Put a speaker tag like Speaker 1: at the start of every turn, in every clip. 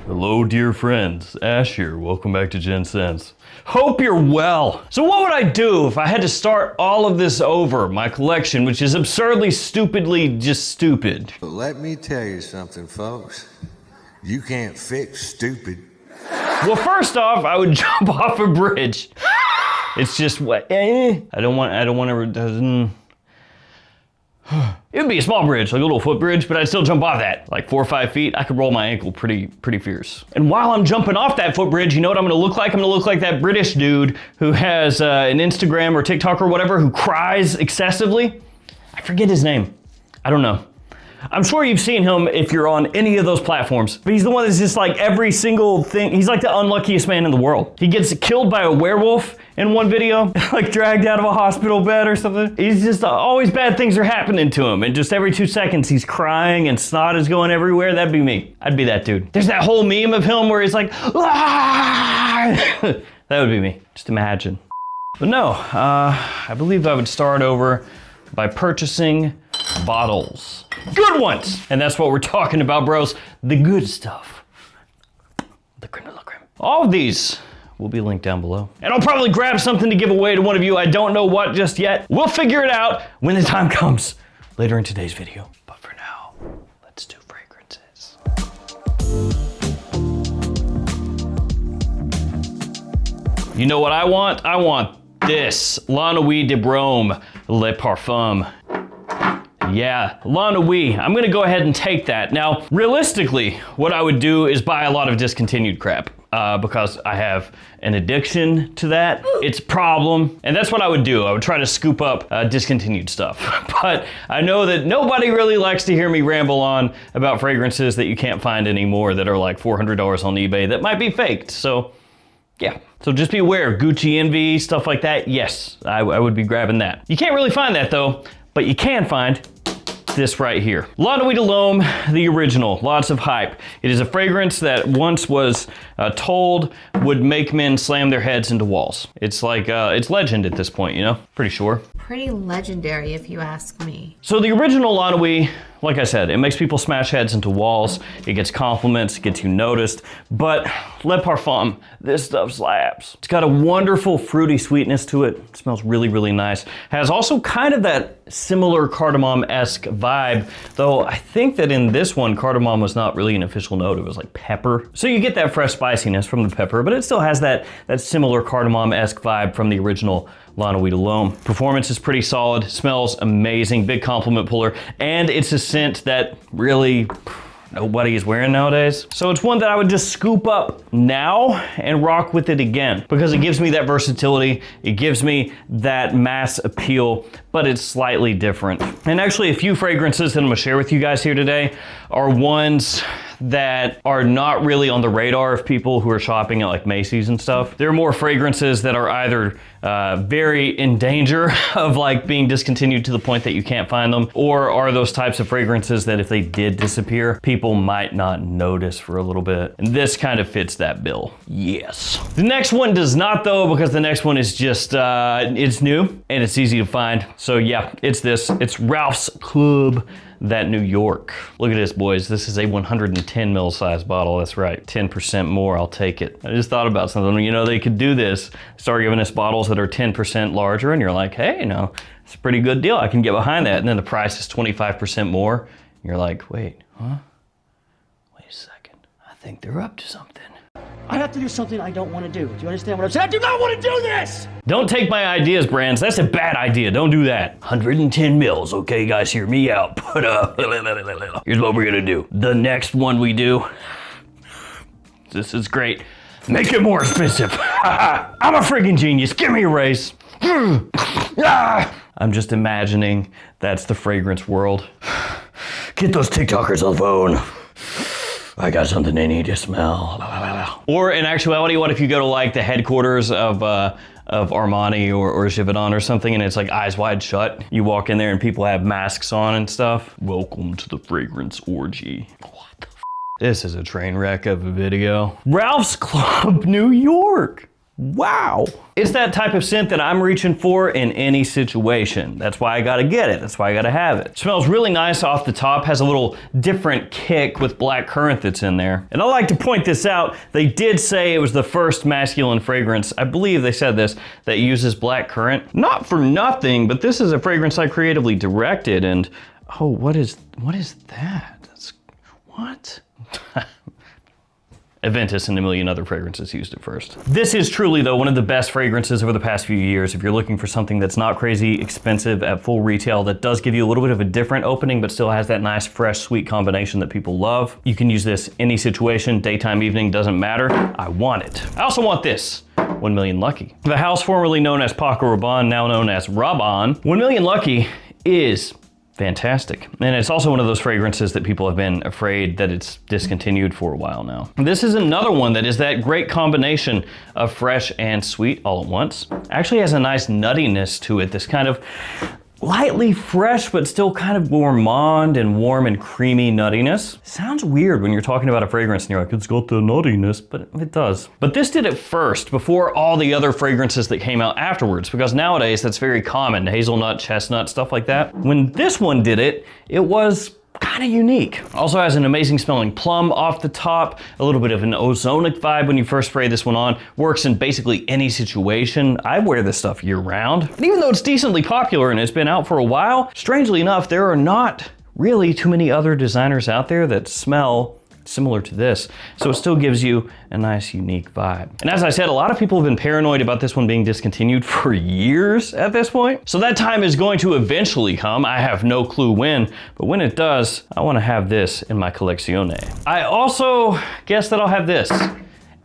Speaker 1: Hello, dear friends. Ash here. Welcome back to Gents. Hope you're well. So what would I do if I had to start all of this over? My collection, which is absurdly, stupidly, just stupid.
Speaker 2: But let me tell you something, folks. You can't fix stupid.
Speaker 1: Well, first off, I would jump off a bridge. It's just what? I don't want to. It would be a small bridge, like a little footbridge, but I'd still jump off that. Like 4 or 5 feet, I could roll my ankle pretty fierce. And while I'm jumping off that footbridge, you know what I'm gonna look like? I'm gonna look like that British dude who has an Instagram or TikTok or whatever who cries excessively. I forget his name. I don't know. I'm sure you've seen him if you're on any of those platforms. But he's the one that's just like every single thing. He's like the unluckiest man in the world. He gets killed by a werewolf in one video, like dragged out of a hospital bed or something. He's just always bad things are happening to him. And just every 2 seconds he's crying and snot is going everywhere. That'd be me. I'd be that dude. There's that whole meme of him where he's like, ah! That would be me. Just imagine. But no, I believe I would start over by purchasing bottles. Good ones! And that's what we're talking about, bros. The good stuff. The creme de la creme. All of these will be linked down below. And I'll probably grab something to give away to one of you. I don't know what just yet. We'll figure it out when the time comes later in today's video. But for now, let's do fragrances. You know what I want? I want this. La Nuit de Brome Le Parfum. Yeah, La Nuit. I'm gonna go ahead and take that. Now, realistically, what I would do is buy a lot of discontinued crap because I have an addiction to that. It's a problem, and that's what I would do. I would try to scoop up discontinued stuff. But I know that nobody really likes to hear me ramble on about fragrances that you can't find anymore that are like $400 on eBay that might be faked. So, yeah. So just be aware, Gucci Envy, stuff like that, yes, I would be grabbing that. You can't really find that though, but you can find this right here. La Nuit de l'Homme, the original, lots of hype. It is a fragrance that once was told would make men slam their heads into walls. It's like, it's legend at this point, you know? Pretty sure.
Speaker 3: Pretty legendary if you ask me.
Speaker 1: So the original La Nuit, like I said, it makes people smash heads into walls. It gets compliments, it gets you noticed. But Le Parfum, this stuff slaps. It's got a wonderful fruity sweetness to it. It smells really, really nice. Has also kind of that similar cardamom-esque vibe, though I think that in this one, cardamom was not really an official note. It was like pepper. So you get that fresh spiciness from the pepper, but it still has that similar cardamom-esque vibe from the original La Nuit de l'Homme. Performance is pretty solid, smells amazing, big compliment puller, and it's a scent that really nobody is wearing nowadays. So it's one that I would just scoop up now and rock with it again because it gives me that versatility, it gives me that mass appeal, but it's slightly different. And actually a few fragrances that I'm gonna share with you guys here today are ones that are not really on the radar of people who are shopping at like Macy's and stuff. They're more fragrances that are either very in danger of like being discontinued to the point that you can't find them, or are those types of fragrances that if they did disappear, people might not notice for a little bit. And this kind of fits that bill. Yes. The next one does not though, because the next one is just, it's new and it's easy to find. So yeah, it's this. It's Ralph's Club That New York. Look at this, boys. This is a 110 ml size bottle. That's right, 10% more, I'll take it. I just thought about something. You know, they could do this, start giving us bottles that are 10% larger, and you're like, hey, you know, it's a pretty good deal. I can get behind that. And then the price is 25% more. And you're like, wait, huh? Wait a second. I think they're up to something.
Speaker 4: I have to do something I don't want to do. Do you understand what I'm saying? I do not want to do this!
Speaker 1: Don't take my ideas, brands. That's a bad idea. Don't do that. 110 mils, okay, guys, hear me out. But here's what we're gonna do. The next one we do, this is great. Make it more expensive. I'm a friggin' genius. Give me a raise. I'm just imagining that's the fragrance world. Get those TikTokers on the phone. I got something they need to smell. Or in actuality, what if you go to like the headquarters of Armani or Givaudan or something, and it's like eyes wide shut. You walk in there and people have masks on and stuff. Welcome to the fragrance orgy. What the f? This is a train wreck of a video. Ralph's Club New York. Wow. It's that type of scent that I'm reaching for in any situation. That's why I gotta get it. That's why I gotta have it. Smells really nice off the top, has a little different kick with black currant that's in there. And I like to point this out, they did say it was the first masculine fragrance, I believe they said this, that uses black currant. Not for nothing, but this is a fragrance I creatively directed, and oh, what is that? That's, what? Aventus and a million other fragrances used it first. This is truly, though, one of the best fragrances over the past few years. If you're looking for something that's not crazy expensive at full retail, that does give you a little bit of a different opening, but still has that nice, fresh, sweet combination that people love. You can use this any situation, daytime, evening, doesn't matter. I want it. I also want this. 1 Million Lucky. The house formerly known as Paco Rabanne, now known as Rabanne. 1 Million Lucky is fantastic. And it's also one of those fragrances that people have been afraid that it's discontinued for a while now. This is another one that is that great combination of fresh and sweet all at once. Actually has a nice nuttiness to it, this kind of lightly fresh, but still kind of gourmand and warm and creamy nuttiness. Sounds weird when you're talking about a fragrance and you're like, it's got the nuttiness, but it does. But this did it first, before all the other fragrances that came out afterwards, because nowadays that's very common, hazelnut, chestnut, stuff like that. When this one did it, it was kind of unique. Also has an amazing smelling plum off the top, a little bit of an ozonic vibe when you first spray this one on. Works in basically any situation. I wear this stuff year round. And even though it's decently popular and it's been out for a while, strangely enough, there are not really too many other designers out there that smell similar to this. So it still gives you a nice, unique vibe. And as I said, a lot of people have been paranoid about this one being discontinued for years at this point. So that time is going to eventually come. I have no clue when, but when it does, I want to have this in my collezione. I also guess that I'll have this.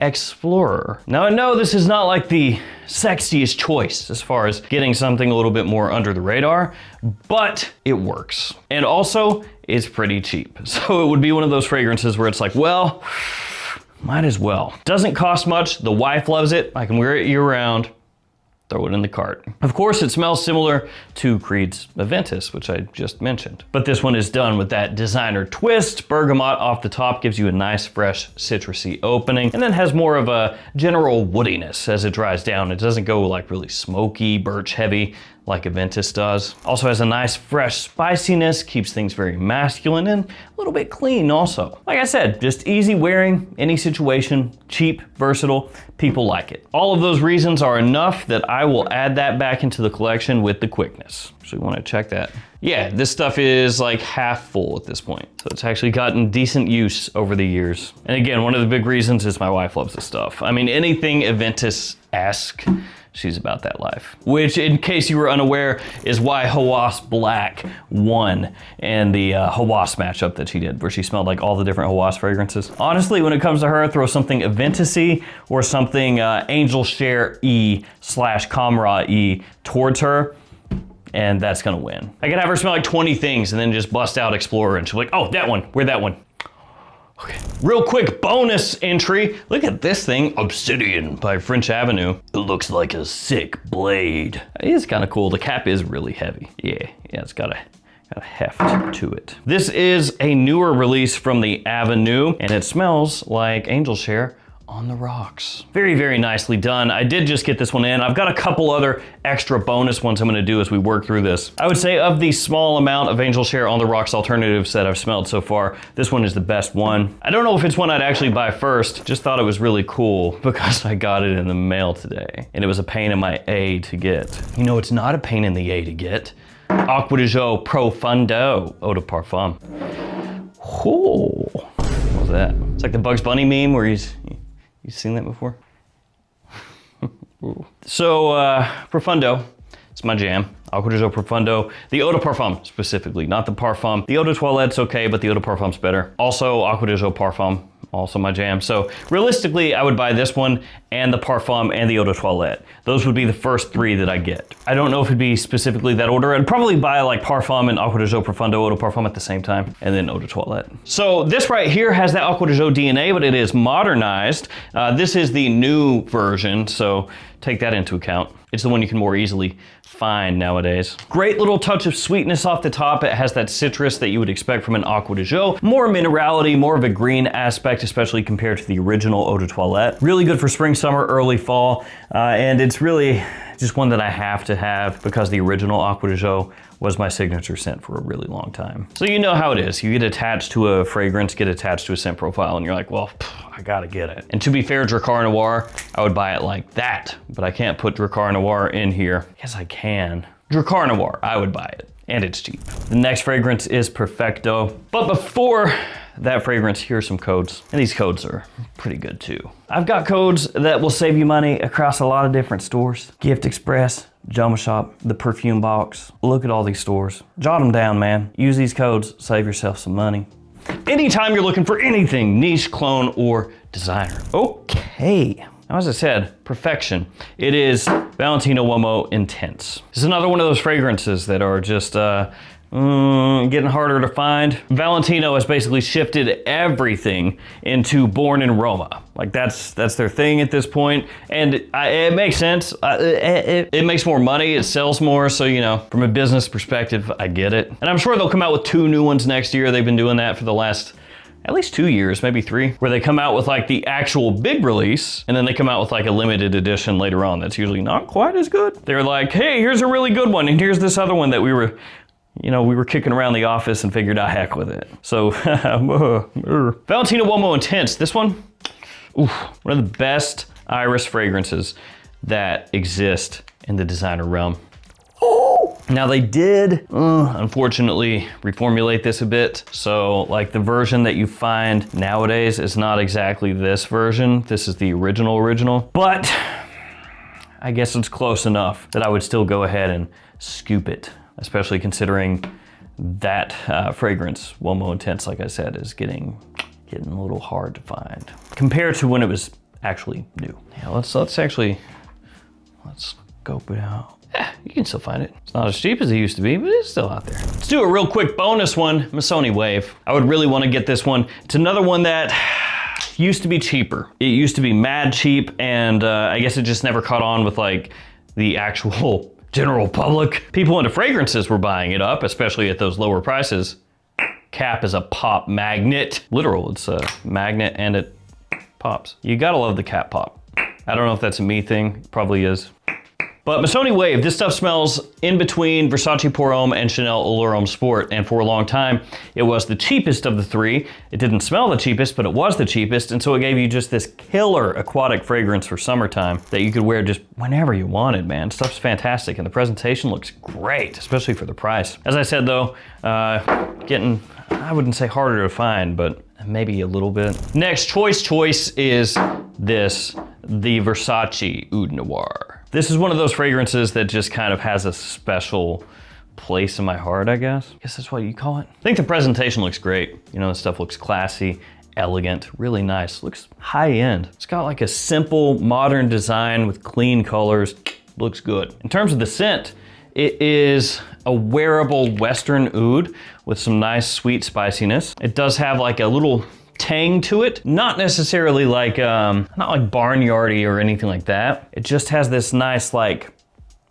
Speaker 1: Explorer. Now I know this is not like the sexiest choice as far as getting something a little bit more under the radar, but it works. And also, it's pretty cheap. So it would be one of those fragrances where it's like, well, might as well. Doesn't cost much, the wife loves it, I can wear it year round. Throw it in the cart. Of course, it smells similar to Creed's Aventus, which I just mentioned. But this one is done with that designer twist. Bergamot off the top gives you a nice, fresh, citrusy opening, and then has more of a general woodiness as it dries down. It doesn't go like really smoky, birch heavy like Aventus does. Also has a nice, fresh spiciness, keeps things very masculine and a little bit clean also. Like I said, just easy wearing, any situation, cheap, versatile, people like it. All of those reasons are enough that I will add that back into the collection with the quickness. So we want to check that. Yeah, this stuff is like half full at this point. So it's actually gotten decent use over the years. And again, one of the big reasons is my wife loves this stuff. I mean, anything Aventus-esque, she's about that life. Which, in case you were unaware, is why Hawass Black won in the Hawass matchup that she did, where she smelled like all the different Hawass fragrances. Honestly, when it comes to her, throw something Aventus-y or something Angel Share-y / Kamra-y towards her, and that's gonna win. I could have her smell like 20 things and then just bust out Explorer, and she'll be like, oh, that one, wear that one. Okay. Real quick bonus entry. Look at this thing, Obsidian by French Avenue. It looks like a sick blade. It is kind of cool. The cap is really heavy. Yeah, it's got a heft to it. This is a newer release from the Avenue, and it smells like Angel Share on the rocks. Very, very nicely done. I did just get this one in. I've got a couple other extra bonus ones I'm gonna do as we work through this. I would say of the small amount of Angel Share on the rocks alternatives that I've smelled so far, this one is the best one. I don't know if it's one I'd actually buy first, just thought it was really cool because I got it in the mail today. And it was a pain in my A to get. You know, it's not a pain in the A to get. Acqua di Gio Profondo Eau de Parfum. Oh, what was that? It's like the Bugs Bunny meme where you've seen that before? So, Profondo, it's my jam. Acqua di Gio Profondo. The Eau de Parfum, specifically, not the Parfum. The Eau de Toilette's okay, but the Eau de Parfum's better. Also, Acqua di Gio Parfum, also my jam. So, realistically, I would buy this one and the Parfum and the Eau de Toilette. Those would be the first three that I get. I don't know if it'd be specifically that order. I'd probably buy like Parfum and Acqua di Gio Profondo Eau de Parfum at the same time, and then Eau de Toilette. So this right here has that Acqua di Gio DNA, but it is modernized. This is the new version, so take that into account. It's the one you can more easily find nowadays. Great little touch of sweetness off the top. It has that citrus that you would expect from an Aqua de Jo. More minerality, more of a green aspect, especially compared to the original Eau de Toilette. Really good for spring, summer, early fall, and it's really just one that I have to have because the original Aqua de Jo was my signature scent for a really long time. So you know how it is. You get attached to a fragrance, get attached to a scent profile, and you're like, well, I gotta get it. And to be fair, Drakkar Noir, I would buy it like that, but I can't put Drakkar Noir in here. Yes, I can. Drakkar Noir, I would buy it, and it's cheap. The next fragrance is Perfecto, but before that fragrance, here are some codes. And these codes are pretty good too. I've got codes that will save you money across a lot of different stores. Gift Express, JOMASHOP, the Perfume Box. Look at all these stores. Jot them down, man. Use these codes, save yourself some money. Anytime you're looking for anything niche, clone, or designer. Okay. Now, as I said, perfection. It is Valentino Uomo Intense. This is another one of those fragrances that are just getting harder to find. Valentino has basically shifted everything into Born in Roma. Like that's their thing at this point, and it makes sense. It makes more money, it sells more, so you know, from a business perspective, I get it. And I'm sure they'll come out with 2 new ones next year. They've been doing that for the last at least 2 years, maybe 3, where they come out with like the actual big release, and then they come out with like a limited edition later on that's usually not quite as good. They're like, hey, here's a really good one, and here's this other one that we were kicking around the office and figured, heck with it. So, Valentino Uomo Intense. This one, one of the best iris fragrances that exist in the designer realm. Now they did, unfortunately, reformulate this a bit. So like the version that you find nowadays is not exactly this version. This is the original, but I guess it's close enough that I would still go ahead and scoop it, especially considering that fragrance, Uomo Intense, like I said, is getting a little hard to find compared to when it was actually new. Yeah, let's scope it out. You can still find it. It's not as cheap as it used to be, but it's still out there. Let's do a real quick bonus one, Missoni Wave. I would really want to get this one. It's another one that used to be cheaper. It used to be mad cheap, and I guess it just never caught on with like the actual general public. People into fragrances were buying it up, especially at those lower prices. Cap is a pop magnet. Literal, it's a magnet and it pops. You gotta love the cap pop. I don't know if that's a me thing, probably is. But Missoni Wave, this stuff smells in between Versace Pour Homme and Chanel Allure Homme Sport, and for a long time, it was the cheapest of the 3. It didn't smell the cheapest, but it was the cheapest, and so it gave you just this killer aquatic fragrance for summertime that you could wear just whenever you wanted, man. Stuff's fantastic, and the presentation looks great, especially for the price. As I said though, getting, I wouldn't say harder to find, but maybe a little bit. Next choice is this, the Versace Oud Noir. This is one of those fragrances that just kind of has a special place in my heart, I guess. I guess that's what you call it. I think the presentation looks great. You know, the stuff looks classy, elegant, really nice. Looks high end. It's got like a simple modern design with clean colors. Looks good. In terms of the scent, it is a wearable Western oud with some nice sweet spiciness. It does have like a little tang to it, not necessarily like, not like barnyardy or anything like that. It just has this nice like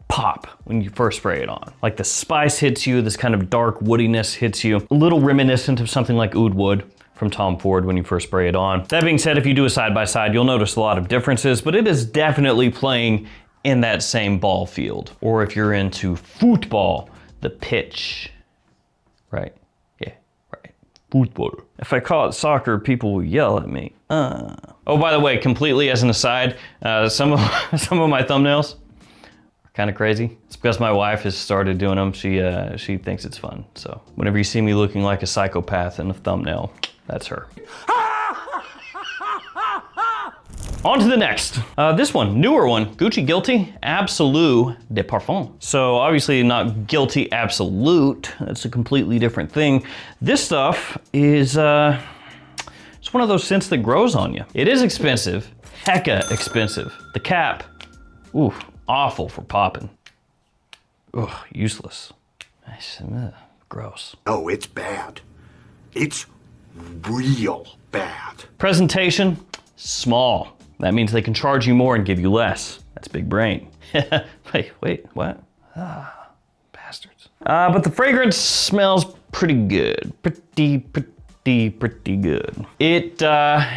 Speaker 1: pop when you first spray it on. Like the spice hits you, this kind of dark woodiness hits you, a little reminiscent of something like oud wood from Tom Ford when you first spray it on. That being said, if you do a side-by-side, you'll notice a lot of differences, but it is definitely playing in that same ball field. Or if you're into football, the pitch, right? Football. If I call it soccer, people will yell at me. Oh, by the way, completely as an aside, some of my thumbnails are kind of crazy. It's because my wife has started doing them. She thinks it's fun. So whenever you see me looking like a psychopath in a thumbnail, that's her. On to the next. This one, newer one, Gucci Guilty Absolute de Parfum. So obviously not Guilty Absolute, that's a completely different thing. This stuff is it's one of those scents that grows on you. It is expensive, hecka expensive. The cap, ooh, awful for popping. Ugh, useless. Gross.
Speaker 5: Oh, it's bad. It's real bad.
Speaker 1: Presentation, small. That means they can charge you more and give you less. That's big brain. Wait, what? Bastards. But the fragrance smells pretty good. Pretty good. It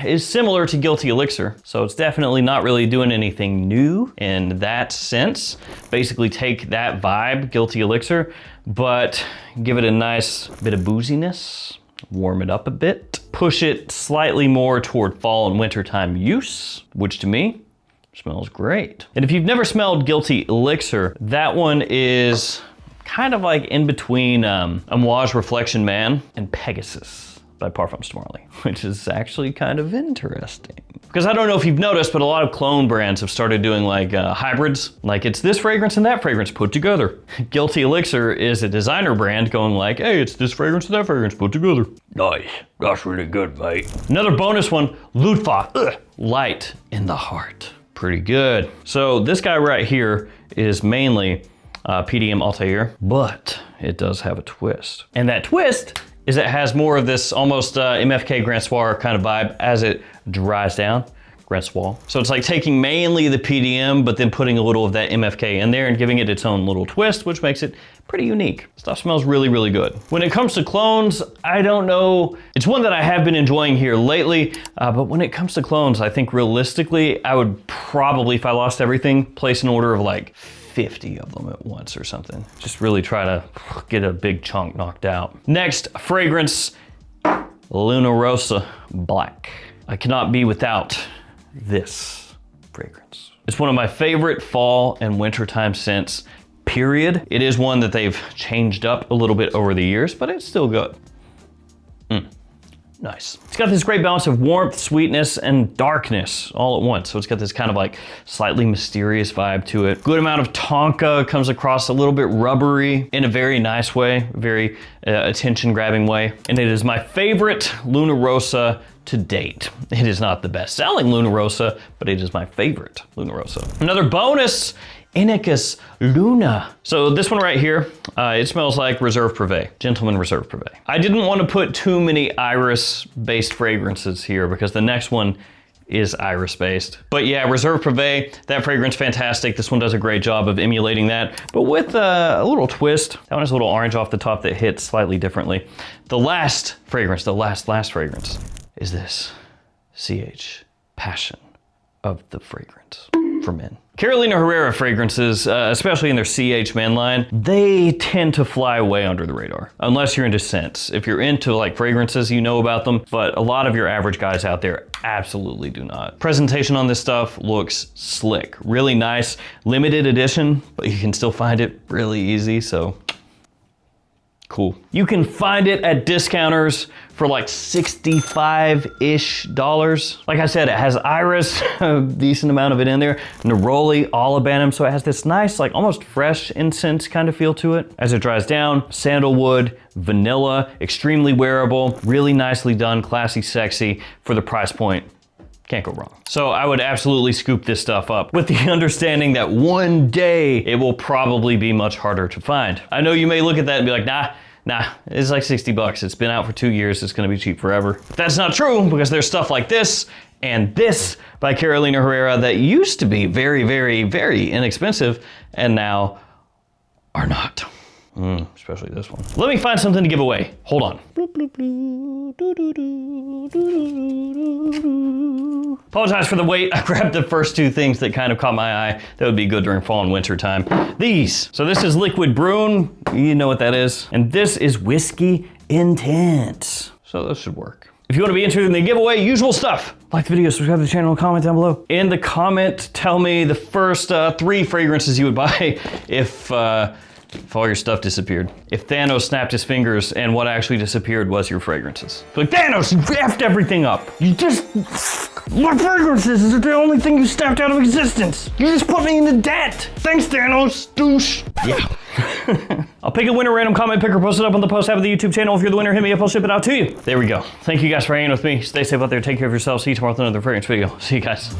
Speaker 1: is similar to Guilty Elixir, so it's definitely not really doing anything new in that sense. Basically take that vibe, Guilty Elixir, but give it a nice bit of booziness, warm it up a bit, push it slightly more toward fall and wintertime use, which to me smells great. And if you've never smelled Guilty Elixir, that one is kind of like in between Amouage Reflection Man and Pegasus by Parfums de Marly, which is actually kind of interesting. Because I don't know if you've noticed, but a lot of cologne brands have started doing like hybrids. Like it's this fragrance and that fragrance put together. Guilty Elixir is a designer brand going like, hey, it's this fragrance and that fragrance put together. Nice, that's really good, mate. Another bonus one, Ludfa, Light in the Heart. Pretty good. So this guy right here is mainly PDM Altair, but it does have a twist. And that twist is it has more of this almost MFK Grand Soir kind of vibe as it dries down. Grand Soir. So it's like taking mainly the PDM, but then putting a little of that MFK in there and giving it its own little twist, which makes it pretty unique. Stuff smells really, really good. When it comes to clones, I don't know. It's one that I have been enjoying here lately, but when it comes to clones, I think realistically, I would probably, if I lost everything, place an order of like 50 of them at once or something. Just really try to get a big chunk knocked out. Next, fragrance, Luna Rossa Black. I cannot be without this fragrance. It's one of my favorite fall and wintertime scents, period. It is one that they've changed up a little bit over the years, but it's still good. Nice. It's got this great balance of warmth, sweetness, and darkness all at once. So it's got this kind of like slightly mysterious vibe to it. Good amount of tonka, comes across a little bit rubbery in a very nice way, very attention-grabbing way. And it is my favorite Luna Rossa to date. It is not the best-selling Luna Rossa, but it is my favorite Luna Rossa. Another bonus, Inicus Luna. So this one right here, it smells like Reserve Privé, Gentleman Reserve Privé. I didn't want to put too many iris-based fragrances here because the next one is iris-based. But yeah, Reserve Privé, that fragrance, fantastic. This one does a great job of emulating that, but with a little twist. That one has a little orange off the top that hits slightly differently. The last fragrance, the last fragrance is this CH Passion of the Fragrance for men. Carolina Herrera fragrances, especially in their CH men line, they tend to fly way under the radar, unless you're into scents. If you're into like fragrances, you know about them, but a lot of your average guys out there absolutely do not. Presentation on this stuff looks slick, really nice, limited edition, but you can still find it really easy, so cool. You can find it at discounters for like $65-ish. Like I said, it has iris, a decent amount of it in there, neroli, olibanum, so it has this nice, like almost fresh incense kind of feel to it. As it dries down, sandalwood, vanilla, extremely wearable, really nicely done, classy, sexy for the price point. Can't go wrong. So I would absolutely scoop this stuff up with the understanding that one day it will probably be much harder to find. I know you may look at that and be like, nah, it's like 60 bucks. It's been out for 2 years. It's gonna be cheap forever. But that's not true because there's stuff like this and this by Carolina Herrera that used to be very, very, very inexpensive and now are not. Especially this one. Let me find something to give away. Hold on. Apologize for the wait. I grabbed the first two things that kind of caught my eye that would be good during fall and winter time. These. So this is Liquid Bruin. You know what that is. And this is Whiskey Intense. So this should work. If you want to be interested in the giveaway, usual stuff. Like the video, subscribe to the channel, comment down below. In the comment, tell me the first 3 fragrances you would buy if all your stuff disappeared. If Thanos snapped his fingers and what actually disappeared was your fragrances. Like, Thanos, you effed everything up. You just, my fragrances is the only thing you snapped out of existence. You just put me into debt. Thanks, Thanos, douche. Yeah. I'll pick a winner, random comment picker, post it up on the post tab of the YouTube channel. If you're the winner, hit me up, I'll ship it out to you. There we go. Thank you guys for hanging with me. Stay safe out there, take care of yourselves. See you tomorrow with another fragrance video. See you guys.